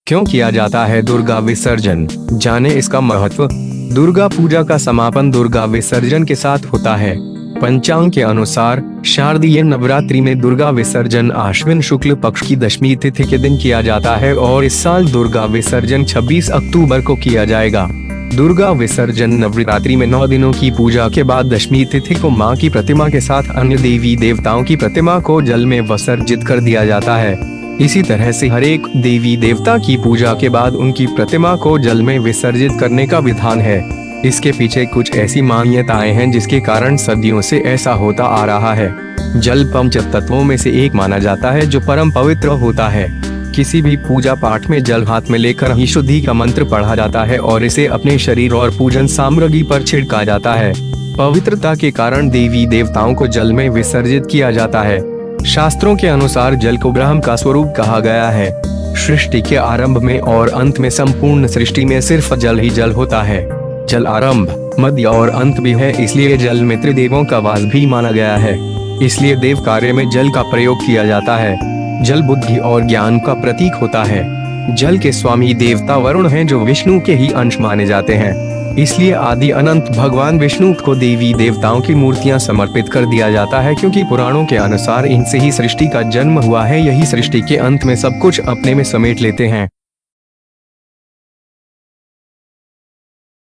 क्यों किया जाता है दुर्गा विसर्जन, जाने इसका महत्व। दुर्गा पूजा का समापन दुर्गा विसर्जन के साथ होता है। पंचांग के अनुसार शारदीय नवरात्रि में दुर्गा विसर्जन आश्विन शुक्ल पक्ष की दशमी तिथि के दिन किया जाता है और इस साल दुर्गा विसर्जन 26 अक्टूबर को किया जाएगा। दुर्गा विसर्जन नवरात्रि में 9 दिनों की पूजा के बाद दशमी तिथि को मां की प्रतिमा के साथ अन्य देवी देवताओं की प्रतिमा को जल में विसर्जित कर दिया जाता है। इसी तरह से हर एक देवी देवता की पूजा के बाद उनकी प्रतिमा को जल में विसर्जित करने का विधान है। इसके पीछे कुछ ऐसी मान्यताएं हैं जिसके कारण सदियों से ऐसा होता आ रहा है। जल पंच तत्वों में से एक माना जाता है जो परम पवित्र होता है। किसी भी पूजा पाठ में जल हाथ में लेकर ही शुद्धि का मंत्र पढ़ा जाता है और इसे अपने शरीर और पूजन सामग्री पर छिड़का जाता है। पवित्रता के कारण देवी देवताओं को जल में विसर्जित किया जाता है। शास्त्रों के अनुसार जल को ब्रह्म का स्वरूप कहा गया है। सृष्टि के आरंभ में और अंत में संपूर्ण सृष्टि में सिर्फ जल ही जल होता है। जल आरंभ, मध्य और अंत भी है, इसलिए जल में त्रिदेवों का वास भी माना गया है। इसलिए देव कार्य में जल का प्रयोग किया जाता है। जल बुद्धि और ज्ञान का प्रतीक होता है। जल के स्वामी देवता वरुण हैं जो विष्णु के ही अंश माने जाते हैं। इसलिए आदि अनंत भगवान विष्णु को देवी देवताओं की मूर्तियां समर्पित कर दिया जाता है, क्योंकि पुराणों के अनुसार इनसे ही सृष्टि का जन्म हुआ है। यही सृष्टि के अंत में सब कुछ अपने में समेट लेते हैं।